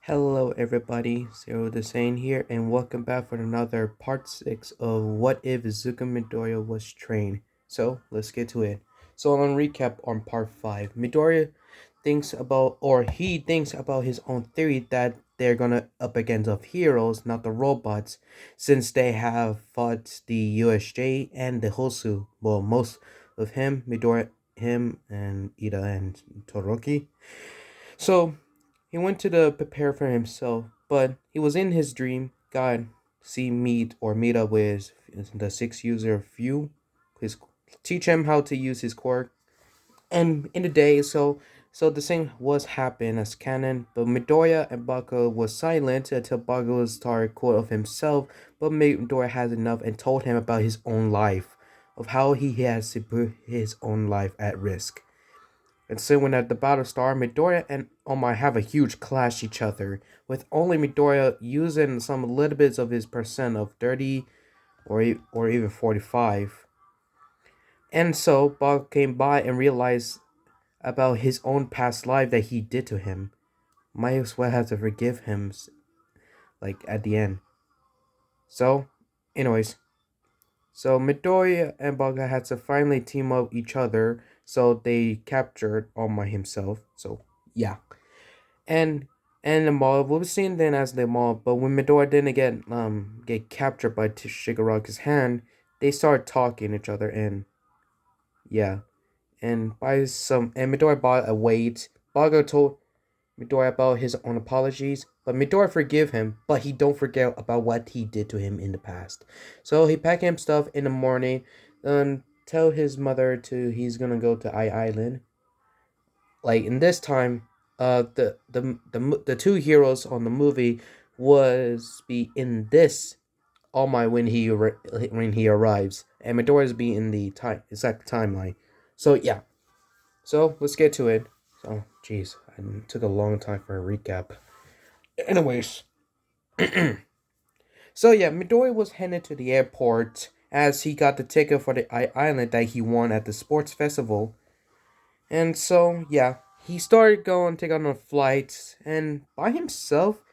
Hello everybody, Zero the Sane here, and welcome back for another part 6 of What If Izuku Midoriya Was Trained. So, let's get to it. So, on recap on part 5, Midoriya he thinks about his own theory that they're gonna up against of heroes, not the robots, since they have fought the USJ and the Hosu. Well, most of him and Ida and Todoroki. So, he went to the prepare for himself, but he was in his dream. God meet up with the six user few, his teach him how to use his quirk. And in the day, so the same was happened as canon, but Midoriya and Baka was silent until Baka started quote of himself, but Midoriya has enough and told him about his own life, of how he has to put his own life at risk. And so when at the battle start, Midoriya and Omai have a huge clash each other, with only Midoriya using some little bits of his percent of 30 or even 45. And so Bog came by and realized about his own past life that he did to him. Might as well have to forgive him, like at the end. So, anyways, so Midoriya and Baga had to finally team up each other, so they captured Omai himself. So, yeah. and and the mob we've seen then as the mob, but when Midoriya didn't get captured by Shigaraki's hand, they started talking each other and yeah, and Midoriya bought a weight. Bago told Midoriya about his own apologies, but Midoriya forgive him, but he don't forget about what he did to him in the past. So he packed him stuff in the morning, and tell his mother to he's gonna go to Island, like in this time the two heroes on the movie was be in this All My when he arrives, and Midoriya's be in the time exact timeline. So yeah, so let's get to it. So jeez, it took a long time for a recap. Anyways, so yeah, Midoriya was headed to the airport as he got the ticket for the island that he won at the sports festival. And so, yeah, he started going, take on a flight, and by himself,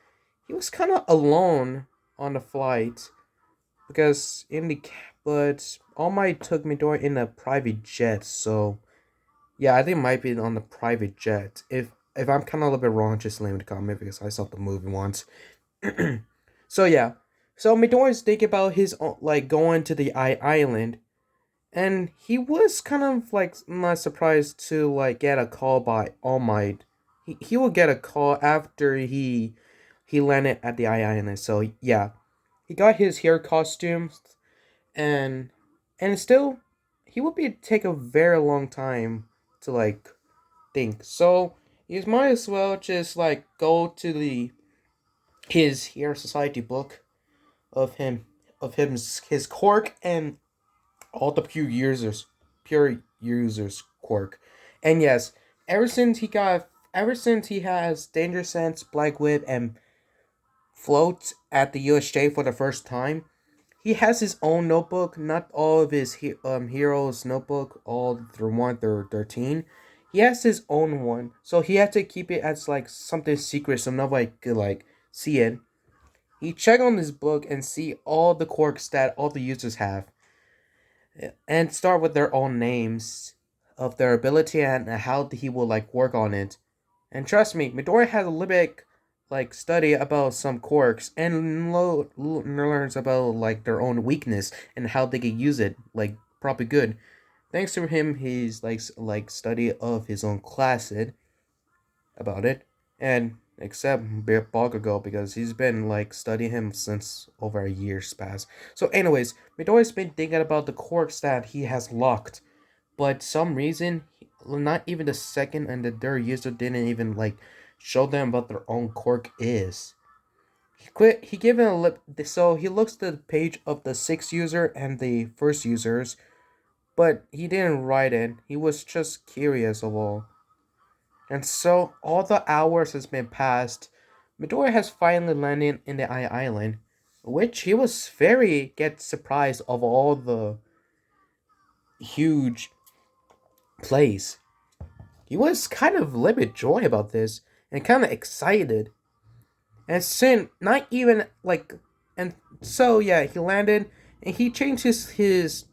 he was kind of alone on the flight because but All Might took Midori in a private jet. So, yeah, I think it might be on the private jet. If I'm kind of a little bit wrong, just leave in the comment because I saw the movie once. So yeah, so Midori's thinking about his like going to the island, and he was kind of like not surprised to like get a call by All Might. He will get a call after he landed at the island. So yeah, he got his hair costumes, and still he would be take a very long time to like think. So you might as well just like go to the his hair society book of his quirk and all the pure users quirk. And yes, ever since he has Danger Sense, Black Whip, and Float at the USJ for the first time, he has his own notebook, not all of his heroes notebook, all through 1 through 13. He has his own one, so he had to keep it as like something secret so nobody could like see it. He check on this book and see all the quirks that all the users have, and start with their own names of their ability and how he will like work on it. And trust me, Midori has a little bit like study about some quirks and learns about like their own weakness and how they can use it like probably good. Thanks to him, he's like study of his own class about it, and except Bakugo because he's been like studying him since over a year's past. So, anyways, Midori's been thinking about the quirks that he has locked, but some reason, not even the second and the third user didn't even like show them what their own quirk is. He quit. He gave it a lip. So he looks at the page of the sixth user and the first users, but he didn't write it. He was just curious of all. And so all the hours has been passed. Midori has finally landed in the island, which he was very get surprised of all the huge place. He was kind of a little bit joy about this and kind of excited. And soon, not even like, and so yeah, he landed and he changed his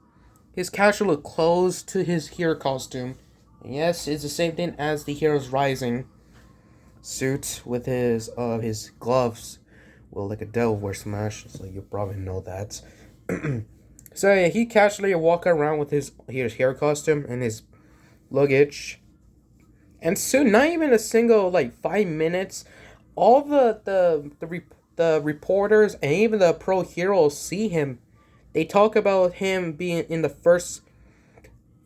casual clothes to his hero costume. And yes, it's the same thing as the hero's rising suit with his gloves. Well, like a devil wear smash, so you probably know that. So yeah, he casually walk around with his hair costume and his luggage, and soon, not even a single like 5 minutes, all the reporters and even the pro heroes see him. They talk about him being in the first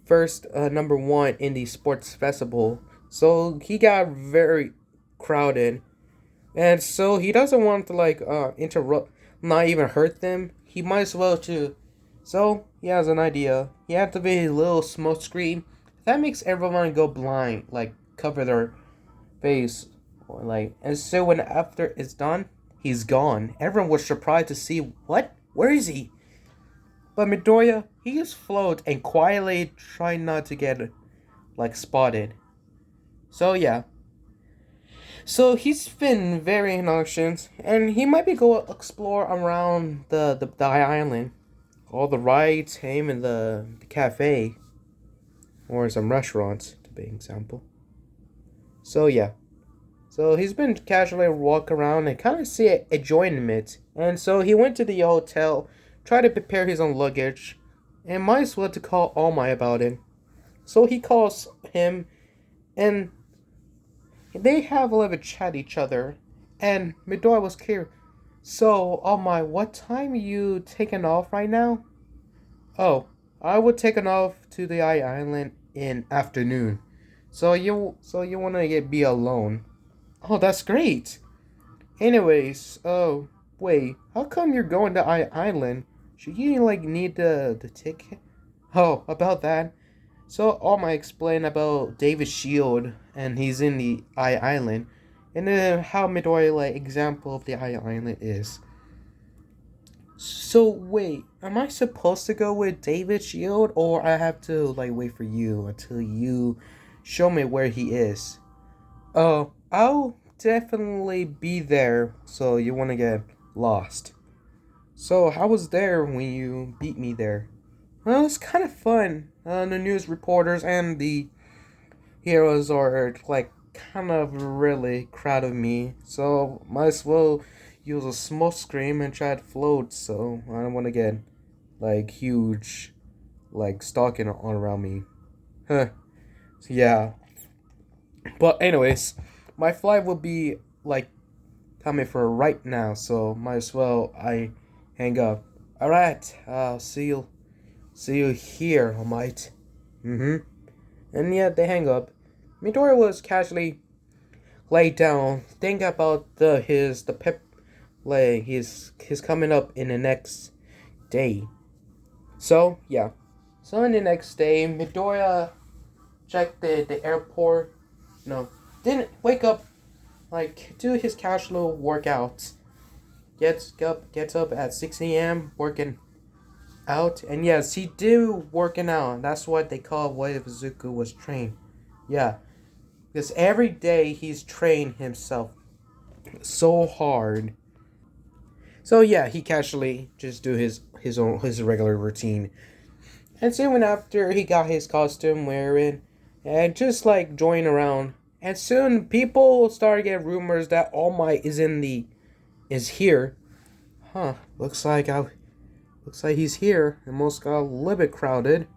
number one in the sports festival. So he got very crowded, and so he doesn't want to like interrupt, not even hurt them. He might as well to. So he has an idea. He activates a little smoke screen that makes everyone go blind, like cover their face, or like. And so when after it's done, he's gone. Everyone was surprised to see what? Where is he? But Midoriya, he just floats and quietly try not to get like spotted. So yeah. So he's been very in auctions, and he might be go explore around the island, all the rides, him and the cafe, or some restaurants to be example. So yeah. So he's been casually walk around and kind of see enjoyment, and so he went to the hotel, tried to prepare his own luggage, and might as well to call All Might about it. So he calls him, and they have a little chat each other. And Midori was curious. So, All Might, what time you taking off right now? Oh, I would taking off to the island in afternoon. So you wanna get be alone? Oh, that's great. Anyways, oh wait, how come you're going to island? Should you like need the ticket? Oh, about that. So Alma explained about David's shield and he's in the island, and then how Midori like example of the island is. So wait, am I supposed to go with David's shield, or I have to like wait for you until you show me where he is? Oh, I'll definitely be there. So you want to get lost? So I was there when you beat me there. Well, it's kind of fun. The news reporters and the heroes are like kind of really proud of me, so might as well use a smoke screen and try to float. So I don't want to get like huge, like stalking on around me. Huh. So, yeah. But anyways, my flight will be like coming for right now, so might as well I hang up. All right. See you here, all might. Mm-hmm. And yeah, they hang up. Midori was casually laid down, think about the pep like his coming up in the next day. So yeah. So in the next day, Midoriya checked the airport. No, didn't wake up, like do his casual workouts. Gets up at 6 a.m. working out, and yes, he do working out. That's what they call what if Izuku was trained. Yeah, because every day he's trained himself so hard. So yeah, he casually just do his regular routine. And soon after he got his costume wearing and just like join around. And soon people started getting rumors that All Might is here. Huh. Looks like he's here. It most got a little bit crowded.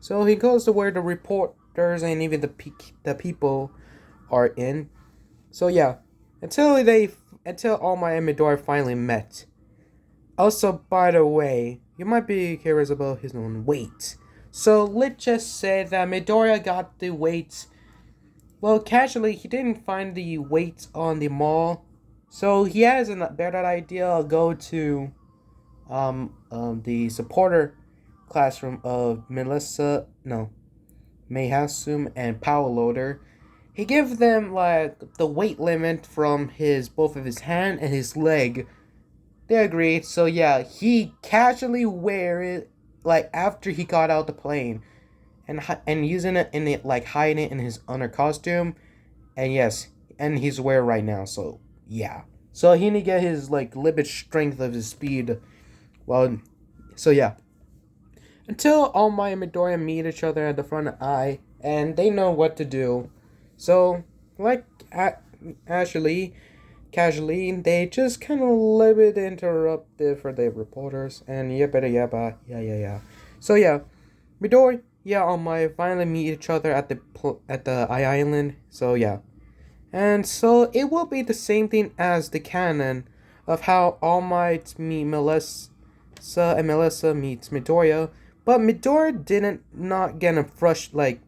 So he goes to where the reporters and even the people are in. So yeah, until All Might and Midori finally met. Also, by the way, you might be curious about his own weight. So let's just say that Midoriya got the weights. Well, casually, he didn't find the weights on the mall, so he has a better idea. I'll go to the supporter classroom of Mayhasum and Power Loader. He gives them like the weight limit from his both of his hand and his leg. They agreed. So yeah, he casually wear it like after he got out the plane, and using it in it like hiding it in his under costume, and yes, and he's wearing right now. So yeah, So he need to get his like limit strength of his speed. Well, so yeah. Until All Might and Midoriya meet each other at the front eye, and they know what to do. So, like Ashley, casually, they just kind of let it interrupt it for the reporters, and yabba yabba, yeah. So yeah, Midori, yeah, All Might finally meet each other at the island. So yeah, and so it will be the same thing as the canon of how All Might meet Melissa and Melissa meets Midoriya, but Midoriya didn't not get him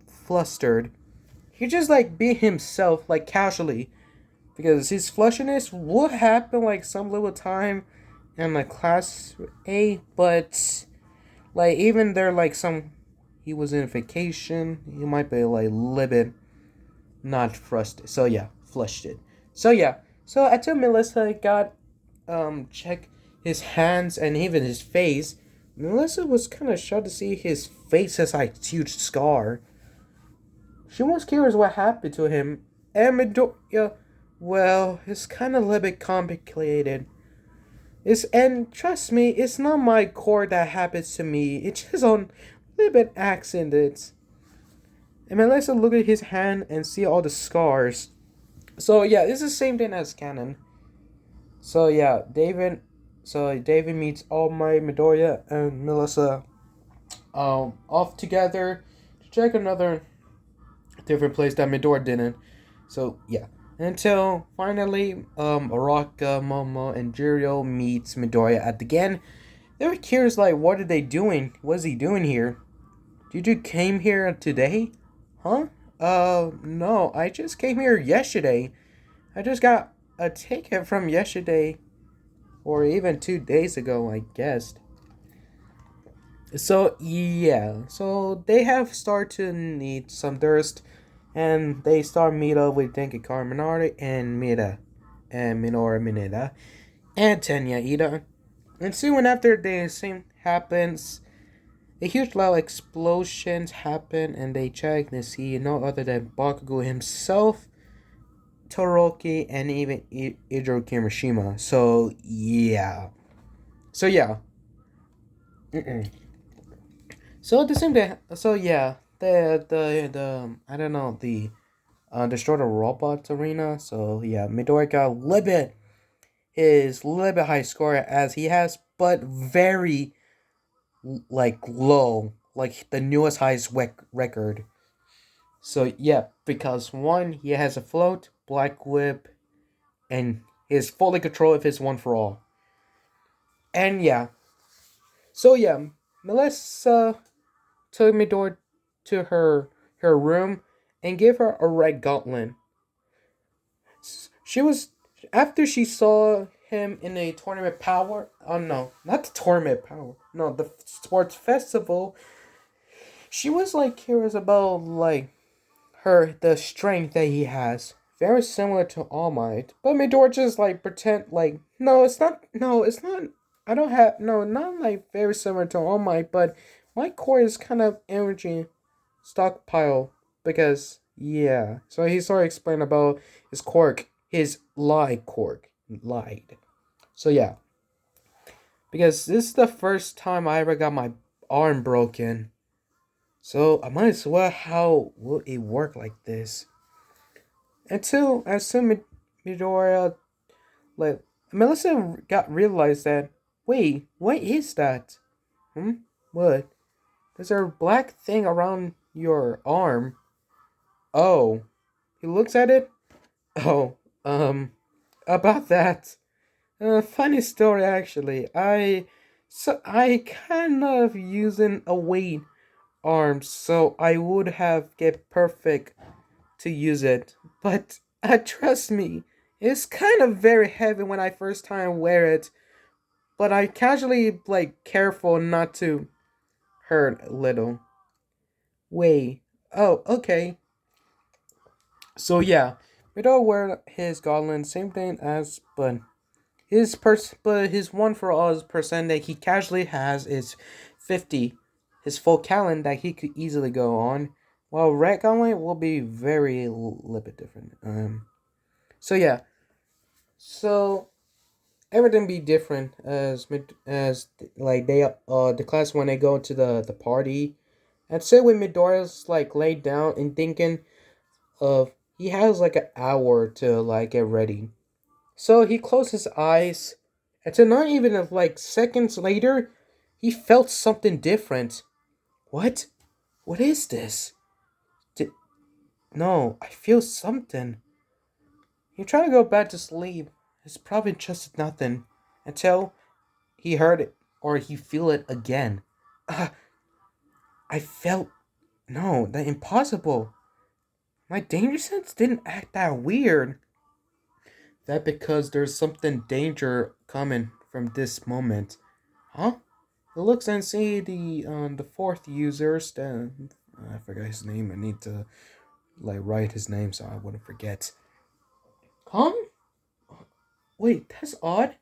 flustered. He just like be himself like casually because his flushiness would happen like some little time in like class A, but like even there like some he was in vacation, he might be like living not frustrated. So yeah, flushed it. So yeah, so until Melissa got check his hands and even his face, Melissa was kind of shocked to see his face has like huge scar. She was curious what happened to him, and Midoriya, well, it's kind of a little bit complicated. And trust me, it's not my core that happens to me. It's just on a little bit accident. And Melissa look at his hand and see all the scars. So yeah, it's the same thing as canon. So yeah, David meets All Might, Midoriya, and Melissa off together to check another different place that Midoriya didn't. So yeah. Until finally Araka, Momo, and Jirio meets Midoriya at the again. They were curious like what are they doing? What's he doing here? Did you came here today? Huh? No, I just came here yesterday. I just got a ticket from yesterday. Or even 2 days ago, I guessed. So yeah, so they have started to need some thirst, and they start meet up with Denkikar Minari and Minoru Mineta, and Tenya Ida. And soon after the same happens, a huge loud explosions happen, and they check and see no other than Bakugo himself, Toroki, and even Idro Kimishima. So yeah. So yeah. Mm-mm. So the same day. So yeah, the I don't know destroy the robots arena. So yeah, Midoriya got a little bit his little bit high score as he has, but very like low, like the newest highest record. So yeah, because one he has a float, black whip, and is fully control of his one for all. And yeah, so yeah, Melissa took Midori to her room and gave her a red gauntlet. She was after she saw him in a tournament power. Oh no, not the tournament power. No, the sports festival. She was like curious about like the strength that he has. Very similar to All Might, but Midor just like pretend like no, it's not. No, it's not. I don't have no, not like very similar to All Might, but my core is kind of energy stockpile because yeah. So he started explaining about his quirk, his lie quirk, lied. So yeah, because this is the first time I ever got my arm broken. So I might as well how will it work like this? Until as soon Midoriya like Melissa got realized that wait, what is that? What? There's a black thing around your arm. Oh, he looks at it. Oh, about that. Funny story actually. I kind of using a weight arm, so I would have get perfect to use it. But trust me, it's kind of very heavy when I first time wear it. But I casually like careful not to hurt a little. Wait. Oh, okay. So yeah, we don't wear his gauntlet, same thing as but his one for all percent that he casually has is 50. His full calendar that he could easily go on. While red gauntlet will be very little bit different. So yeah. So everything be different as like they the class when they go to the party. And say when Midoriya's like laid down and thinking of he has like an hour to like get ready. So he closed his eyes, and so not even like seconds later, he felt something different. What? What is this? Di- no, I feel something. He tried to go back to sleep. It's probably just nothing until he heard it or he feel it again. Uh, I felt no, that impossible. My danger sense didn't act that weird. That because there's something danger coming from this moment. Huh? It looks and see the fourth user I forgot his name. I need to like write his name so I wouldn't forget. Huh? Wait, that's odd.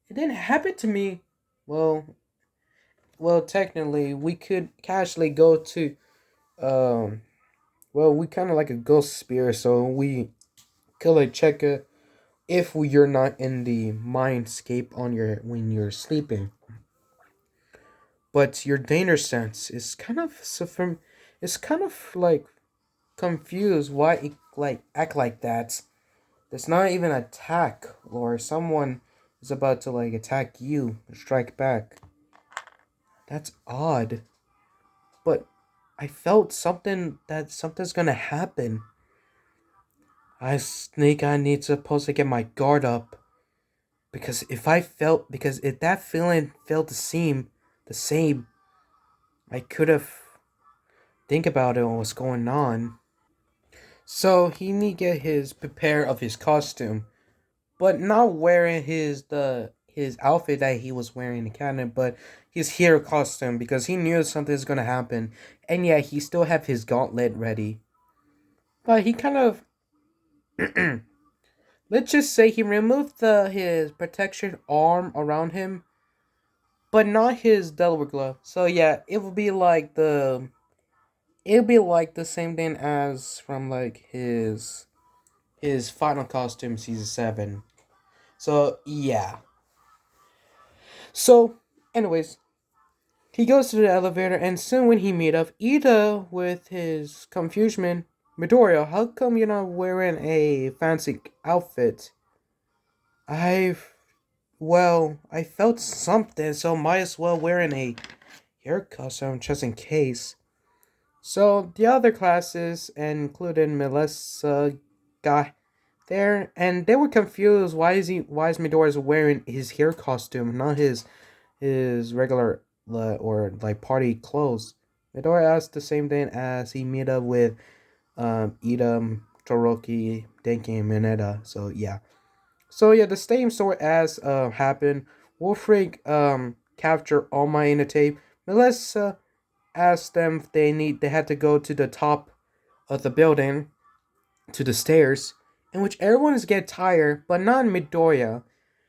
It didn't happen to me. Well, well, technically, we could casually go to um. Well, we kind of like a ghost spirit, so we could like check if you're not in the mindscape on your when you're sleeping. But your danger sense is kind of so from. It's kind of like confused why it like act like that. There's not even an attack or someone is about to like attack you or strike back. That's odd. But I felt something that something's gonna happen. I need to supposed to get my guard up. Because if that feeling felt the same, I could have think about it what's going on. So he need get his prepare of his costume, but not wearing his outfit that he was wearing in the cabinet, but his hero costume because he knew something's gonna happen, and yeah, he still have his gauntlet ready. But he kind of let's just say he removed the his protection arm around him, but not his Delaware glove. So yeah, it would be like the same thing as from like his final costume season 7. So yeah. So anyways, he goes to the elevator, and soon when he meet up Ida with his confusion, Midoriya, how come you're not wearing a fancy outfit? I've I felt something, so might as well wearing a hair costume just in case. So the other classes, including Melissa, got there, and they were confused. Why is Midoriya wearing his hair costume, not his regular or like party clothes? Midoriya asked the same thing as he met up with Idam, Toroki, Denki, and Mineta. So yeah, the same sort as happened. Wolfrig captured all my in the tape. Melissa asked them if they had to go to the top of the building to the stairs, in which everyone is get tired, but not Midoriya.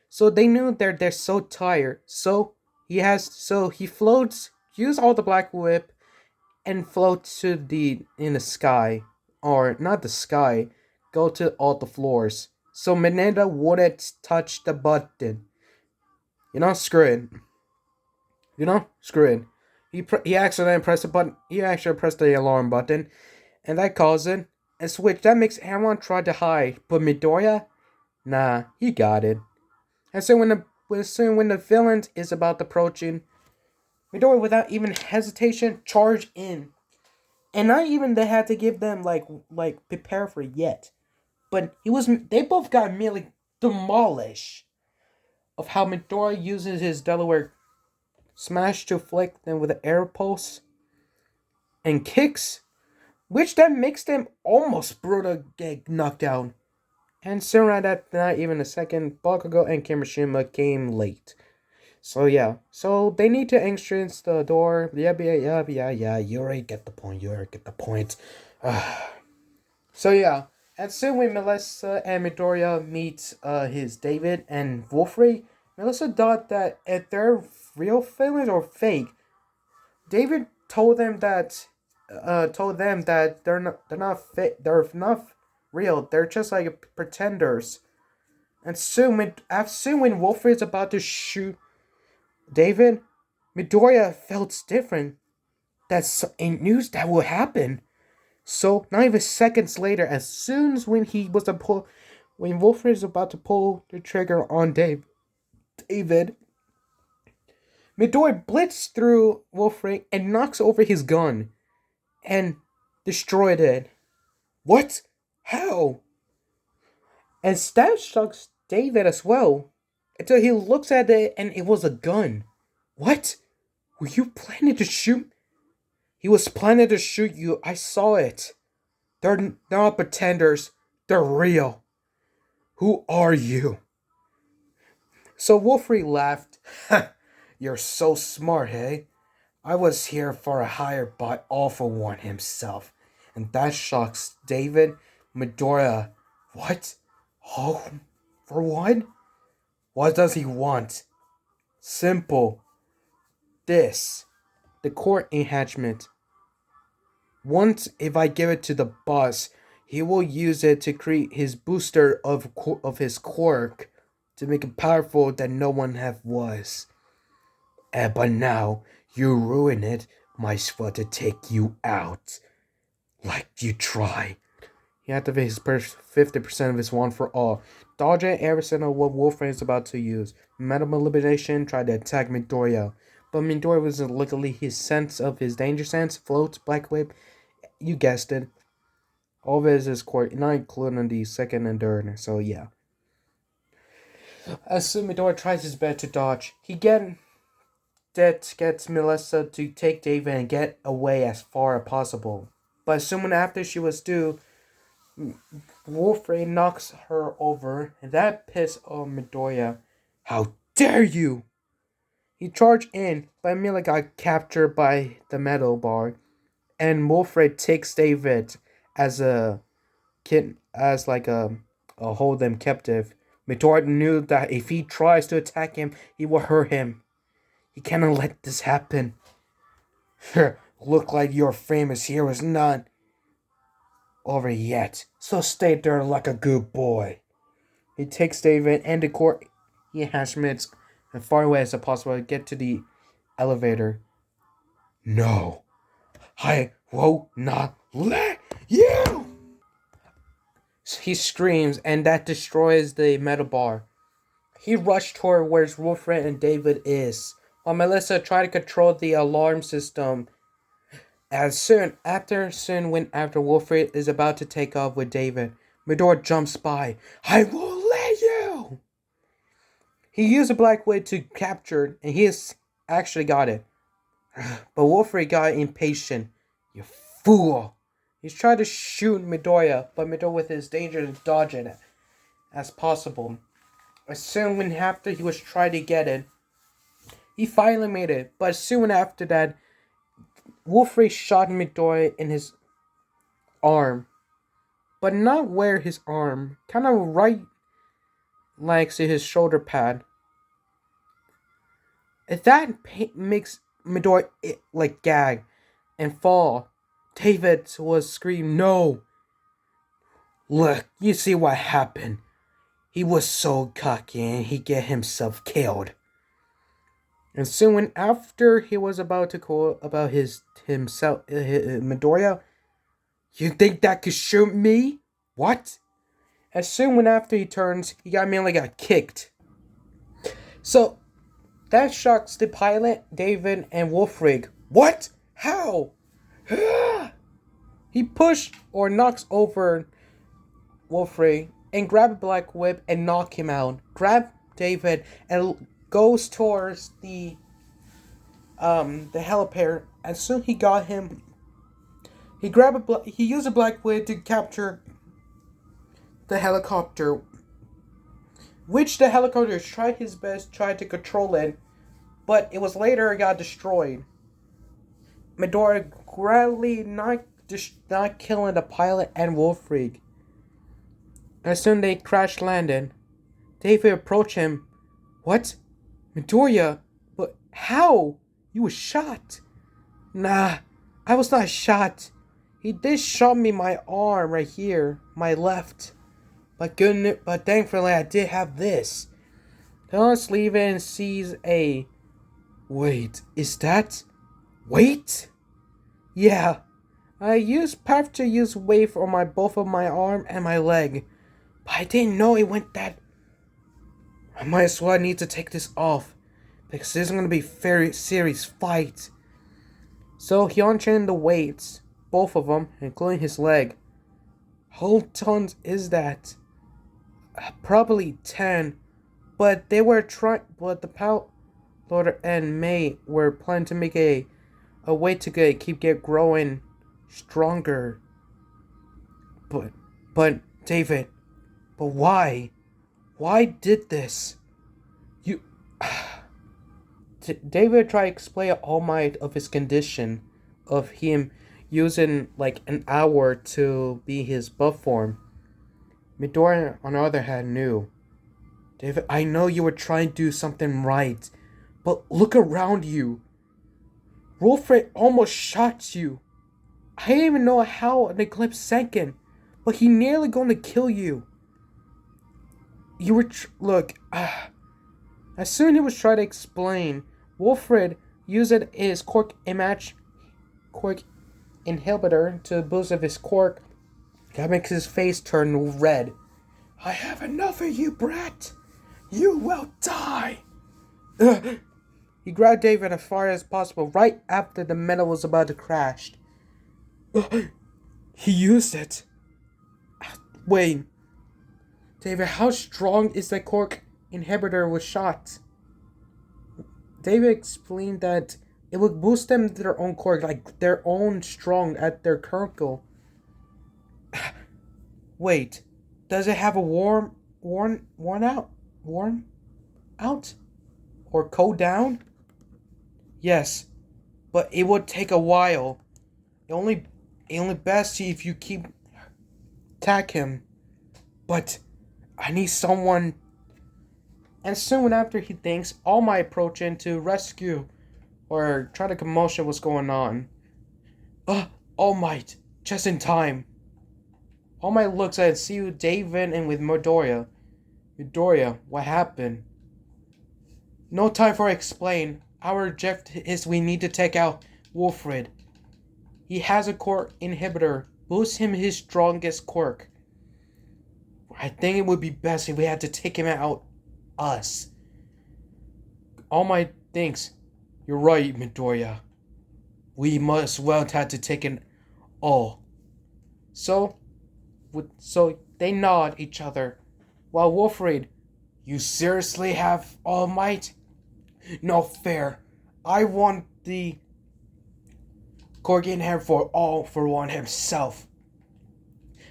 So they knew they're so tired. So he floats, use all the black whip, and floats to the in the sky, or not the sky, go to all the floors. So Mineta wouldn't touch the button. Screw it. Screw it. He accidentally pressed the button. He actually pressed the alarm button, and that caused it. And switch that makes everyone try to hide, but Midoriya, nah, he got it. And so when the villain is about approaching, Midoriya without even hesitation charged in, and not even they had to give them like prepare for it yet. But they both got immediately demolished of how Midoriya uses his Delaware smash to flick them with an air pulse and kicks, which then makes them almost brutal get knocked out. And soon right after not even a second, Bakugo and Kimishima came late. So yeah, so they need to entrance the door. Yeah. You already get the point. So yeah, and soon when Melissa and Midoriya meet his David and Wolfrey, Melissa thought that if they're real feelings or fake, David told them that they're not real. They're just like pretenders. And soon when Wolfred is about to shoot David, Midoriya felt different. That's a news that will happen. So not even seconds later, as soon as when Wolfred is about to pull the trigger on David, Midoriya blitzed through Wolfred and knocks over his gun and destroyed it. What? How? And that shocks David as well. Until he looks at it and it was a gun. What? Were you planning to shoot? He was planning to shoot you. I saw it. They're not pretenders. They're real. Who are you? So Wolfrey laughed. You're so smart, hey? I was here for a hire by Awful One himself. And that shocks David Midoriya. What? Oh, for what? What does he want? Simple. This. The core enhancement. Once if I give it to the boss, he will use it to create his booster of his quirk to make it powerful that no one have was. But now you ruin it, might as well to take you out. Like you try. He activates his 50% of his wand for all. Dodging every single what Wolfram is about to use. Metal Elimination tried to attack Midoriya. But Midoriya was luckily his sense of his danger sense, floats, black whip. You guessed it. All of it is core, not including the second and third. So yeah. As soon as Midoriya tries his best to dodge, he gets Melissa to take David and get away as far as possible. But soon after she was due, Wolfray knocks her over, and that pissed off Midoriya. How dare you! He charged in, but immediately got captured by the metal bar, and Wolfray takes David as a kid, as like a hold them captive. Midoriya knew that if he tries to attack him, he will hurt him. He cannot let this happen. Look like your famous hero is not over yet, so stay there like a good boy. He takes David and the core enhancements as far away as possible to get to the elevator. No, I will not let you! He screams, and that destroys the metal bar. He rushed toward where Wolfram and David is, while Melissa tried to control the alarm system. Soon after Wolfram is about to take off with David, Midoriya jumps by. I won't let you! He used a black wig to capture, and he has actually got it. But Wolfram got impatient. You fool! He's trying to shoot Midoriya, but Midoriya with his danger is dodging it as possible. As soon after he was trying to get it, he finally made it. But soon after that, Wolfram shot Midoriya in his arm, but not where his arm, kind of right next to his shoulder pad. If that makes Midoriya like gag and fall, David was screaming, "No! Look, you see what happened? He was so cocky and he get himself killed." And soon after he was about to call about himself, Midoriya, you think that could shoot me? What? As soon after he turns, he immediately got kicked. So that shocks the pilot, David, and Wolfrig. What? How? He pushed or knocks over Wolfrig and grab a black whip and knock him out. Grab David and goes towards the helipad. As soon as he got him, he used a black whip to capture the helicopter, which the helicopter tried his best, tried to control it, but it was later got destroyed. Midoriya gradually not killing the pilot and Wolfrig. As soon as they crash landed, David approached him. What? Midoriya? But how? You were shot. Nah, I was not shot. He did shot me my arm right here, my left. But thankfully I did have this. Let's leave it and sees a... Wait, is that... Wait? Yeah. I have to use weight on both of my arm and my leg. But I didn't know it went that... I might as well need to take this off. Because this is going to be a very serious fight. So he unchained the weights. Both of them, including his leg. How tons is that? Probably 10. But they were trying... But the Powder and May were planning to make a way to get growing stronger. But David, but why? Why did this? You... David tried to explain All Might of his condition, of him using like an hour to be his buff form. Midoriya, on the other hand, knew. David, I know you were trying to do something right, but look around you. Wolfred almost shot you. I didn't even know how an eclipse sank in, but he nearly going to kill you. You were look. As soon as he was trying to explain, Wolfred used his quirk inhibitor to boost up his quirk. That makes his face turn red. I have enough of you, brat. You will die. He grabbed David as far as possible right after the metal was about to crash. He used it. Wait. David, how strong is that quirk inhibitor was shot? David explained that it would boost them to their own quirk, like their own strong at their quirkle. Wait, does it have a worn out? Or cool down? Yes, but it would take a while. It only best if you keep attack him. But I need someone. And soon after he thinks, All Might approach in to rescue or try to commotion what's going on. All Might, just in time. All Might looks at see you, David, and with Midoriya. Midoriya, what happened? No time for explain. Our objective is we need to take out Wolfred. He has a quirk inhibitor. Boost him his strongest quirk. I think it would be best if we had to take him out us. All Might thinks, you're right, Midoriya. We must well have to take it all. So they nod each other. While Wolfred, you seriously have All Might? No fair. I want the Corgan hair for one himself.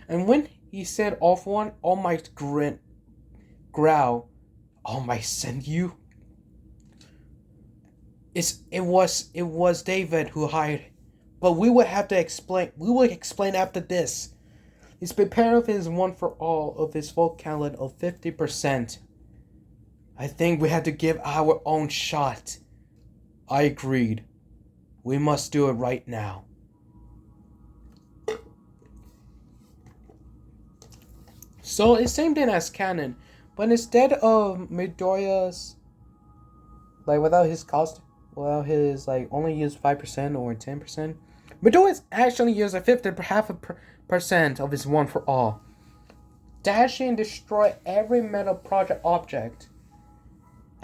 And when he said all for one, All Might growl. All Might send you? It was David who hired, but we would have to explain. We will explain after this. He's prepared of his one for all of his full talent of 50%. I think we had to give our own shot. I agreed. We must do it right now. So it's same thing as canon, but instead of Midoriya's, like without his only use 5% or 10%, Midoriya's actually used half a percent of his one for all. Dashing and destroy every metal project object.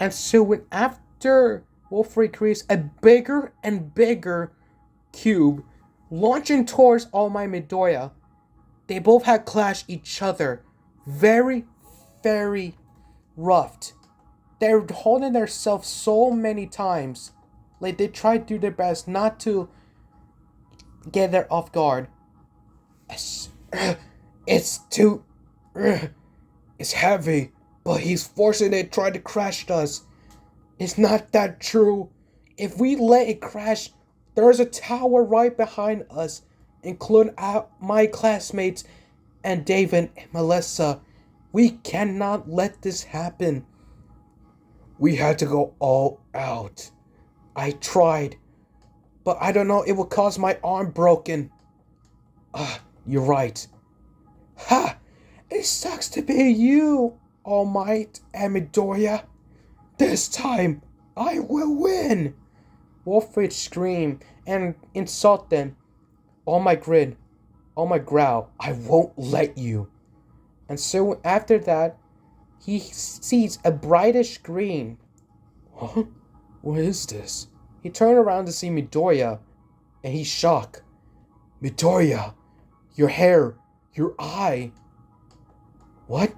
And so after Wolfred creates a bigger and bigger cube, launching towards All Might Midoriya, they both had clashed each other. Very, very rough. They're holding themselves so many times. Like they try to do their best not to get there off guard. It's heavy, but he's forcing it, trying to crash us. It's not that true. If we let it crash, there's a tower right behind us, including my classmates and David and Melissa. We cannot let this happen. We had to go all out. I tried, but I don't know, it would cause my arm broken. You're right. Ha! It sucks to be you, All Might and Midoriya. This time, I will win! Wolfred screamed and insulted All Might grin. All Might growl, I won't let you. And so after that, he sees a brightish green. Huh? What is this? He turned around to see Midoriya, and he's shocked. Midoriya, your hair, your eye. What?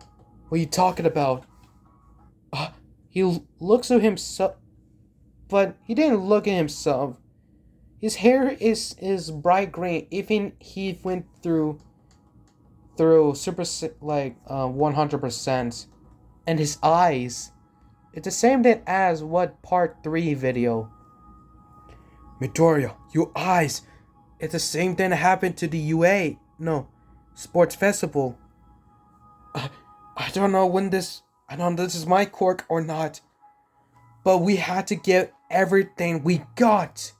What are you talking about? He looks at himself, but he didn't look at himself. His hair is bright green. Even he went through super 100%, and his eyes. It's the same thing as what part 3 video. Midoriya, your eyes. It's the same thing that happened to the UA. No, sports festival. I don't know when this. I don't know if this is my quirk or not. But we had to give everything we got.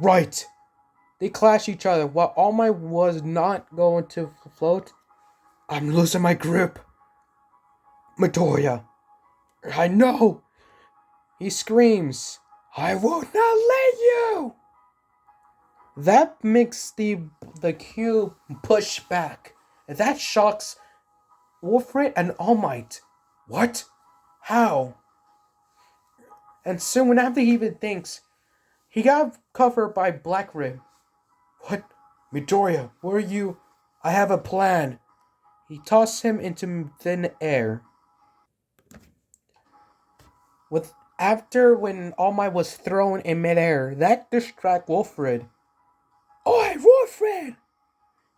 Right. They clash each other. While All Might was not going to float, I'm losing my grip. Midoriya. I know. He screams, I will not let you. That makes the cube push back. That shocks Wolfred and All Might. What? How? And soon after he even thinks, he got covered by Black Rib. What? Midoriya, where are you? I have a plan. He tossed him into thin air. When All Might was thrown in midair, that distracted Wolfred. Oi, Wolfred!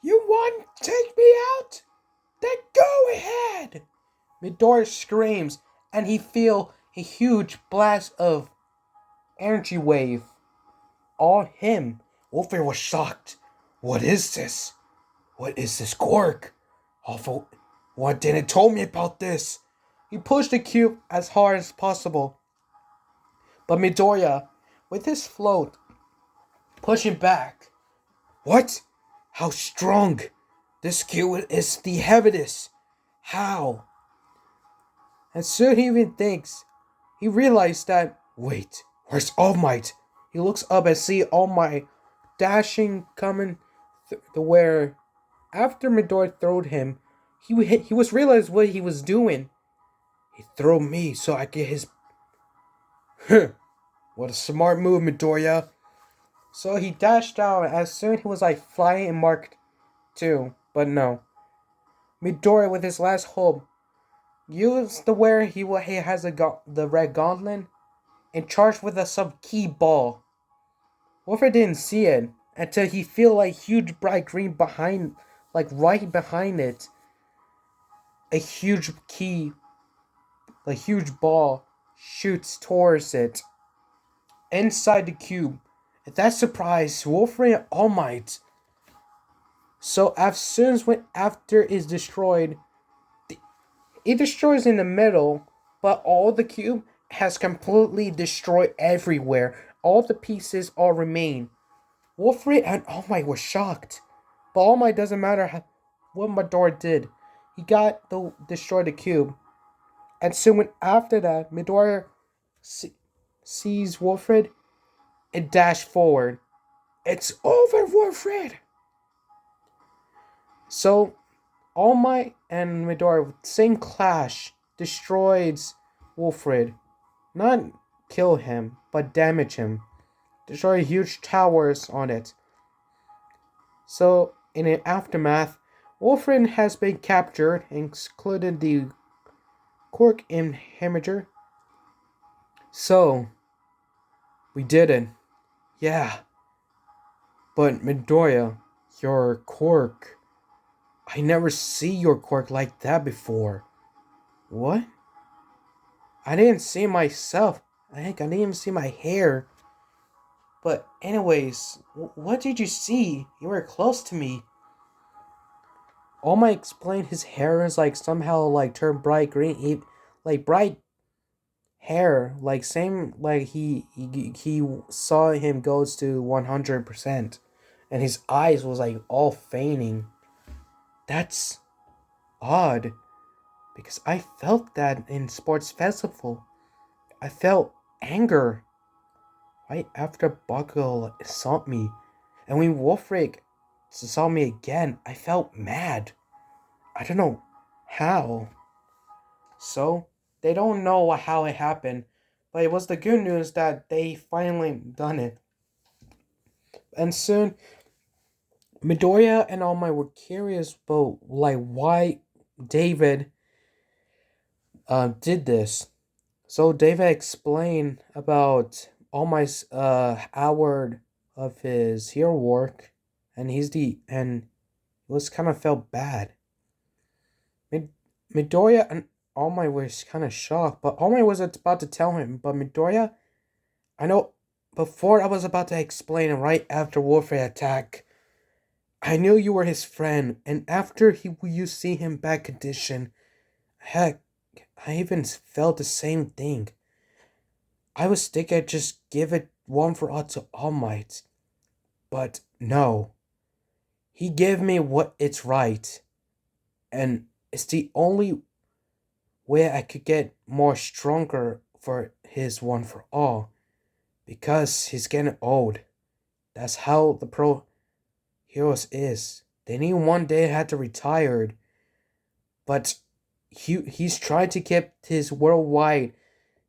You want to take me out? Then go ahead! Midoriya screams, and he feels a huge blast of energy wave. All him. Wolfred was shocked. What is this? What is this quirk? Awful. Why didn't tell me about this? He pushed the cube as hard as possible. But Midoriya, with his float, pushing back. What? How strong? This cube is the heaviest. How? And soon he even thinks. He realized that, wait, where's All Might? He looks up and sees All Might dashing, coming to where, after Midoriya throwed him, he was realized what he was doing. He threw me so I get his. What a smart move, Midoriya. So he dashed out as soon he was flying in Mark 2, but no. Midoriya with his last hope used the where he has the red gauntlet and charged with a sub-key ball. Wolfred didn't see it until he feel huge bright green behind, right behind it. A huge key, a huge ball shoots towards it. Inside the cube. At that surprise, Wolfred and All Might. So as soon as after is destroyed, it destroys in the middle, but all the cube has completely destroyed everywhere. All the pieces all remain. Wolfred and All Might were shocked, but All Might doesn't matter what Midoriya did. He got to destroy the cube, and soon after that, Midoriya sees Wolfred and dash forward. It's over, Wolfred! So, All Might and Midoriya, same clash, destroys Wolfred. Not kill him, but damage him. Destroy huge towers on it. So, in an aftermath, Wolfred has been captured, including the quirk inhibitor. So, we did it. Yeah. But Midoriya, your quirk. I never see your quirk like that before. What? I didn't see myself. I didn't even see my hair. But anyways, what did you see? You were close to me. All Might explained his hair is somehow turned bright green, bright hair, same he saw him goes to 100%, and his eyes was all fainting. That's odd because I felt that in sports festival. I felt anger right after Buckle saw me. And when Wolfric saw me again, I felt mad. I don't know how. So, they don't know how it happened, but it was the good news that they finally done it. And soon, Midoriya and All Might were curious about like why David did this. So David explained about All Might's hour of his hero work, and it was kind of felt bad. Midoriya and All Might was kind of shocked, but All Might was about to tell him. But Midoriya, I know before I was about to explain it right after Warfare attack, I knew you were his friend, and after you see him back condition, heck, I even felt the same thing. I was thinking I'd just give it one for all to All Might, but no. He gave me what it's right, and it's the only way I could get more stronger for his one for all, because he's getting old. That's how the pro heroes is. They need one day had to retire, but he's trying to keep his worldwide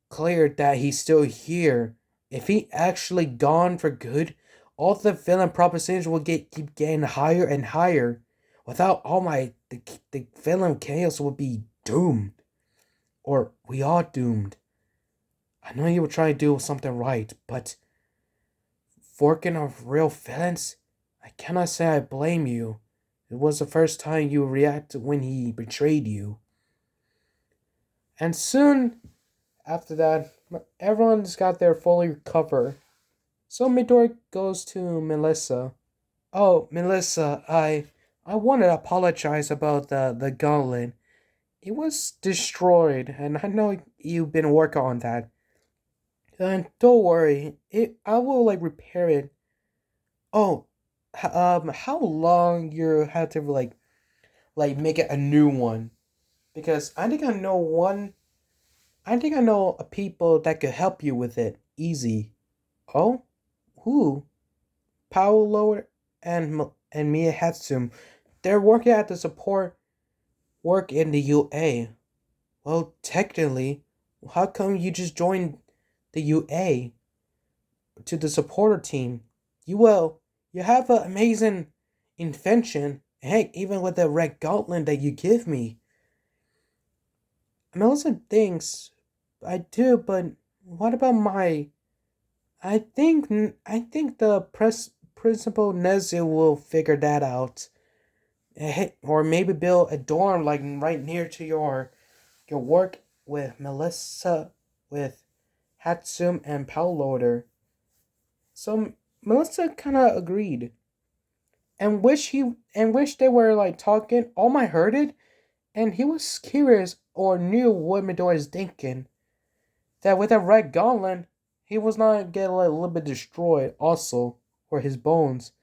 clear that he's still here. If he actually gone for good, all the villain propositions will keep getting higher and higher. Without All Might, the villain chaos will be doomed. Or we are doomed. I know you were trying to do something right, but forking of real villains, I cannot say I blame you. It was the first time you reacted when he betrayed you. And soon after that, everyone's got their fully recover. So Midori goes to Melissa. Oh, Melissa, I want to apologize about the gauntlet. It was destroyed, and I know you've been working on that. And don't worry, I will like repair it. Oh, how long you have to like make it a new one? Because I think I know one. I think I know a people that could help you with it. Easy. Oh, who? Paolo and Mia Hatsum. They're working at the support work in the UA. Well, technically, how come you just joined the UA to the supporter team? You have an amazing invention. Heck, even with the red gauntlet that you give me. Melissa thinks I do, but what about my? I think the principal Nezu will figure that out. Or maybe build a dorm like right near to your work with Melissa, with Hatsum and Pauloader. So Melissa kind of agreed, and wish they were like talking. All my heard it, and he was curious or knew what Midori is thinking. That with that red gauntlet, he was not getting like, a little bit destroyed also, or his bones.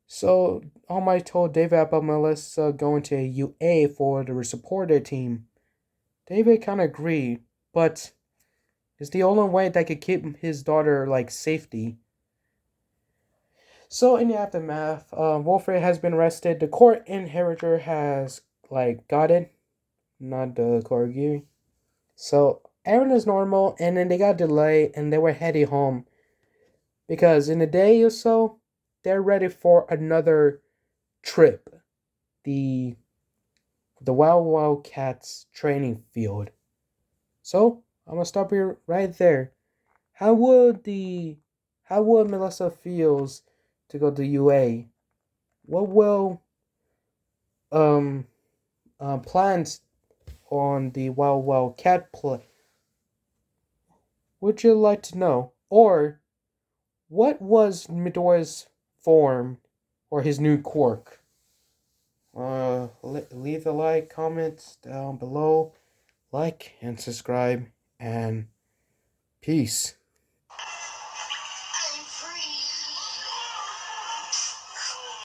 So All Might told David about Melissa going to UA for the supporter team. David kind of agreed, but it's the only way that could keep his daughter like safety. So in the aftermath, Wolfred has been arrested. The court inheritor has like got it, not the Corgi. So Aaron is normal, and then they got delayed, and they were heading home because in a day or so, they're ready for another trip. The the Wild Wild Cats training field. So I'm gonna stop here right there. How would the how would Melissa feels to go to UA? What will um plans on the Wild Wild Cat play? Would you like to know? Or what was Midoriya's form or his new quirk? Leave a like, comments down below, like and subscribe, and peace.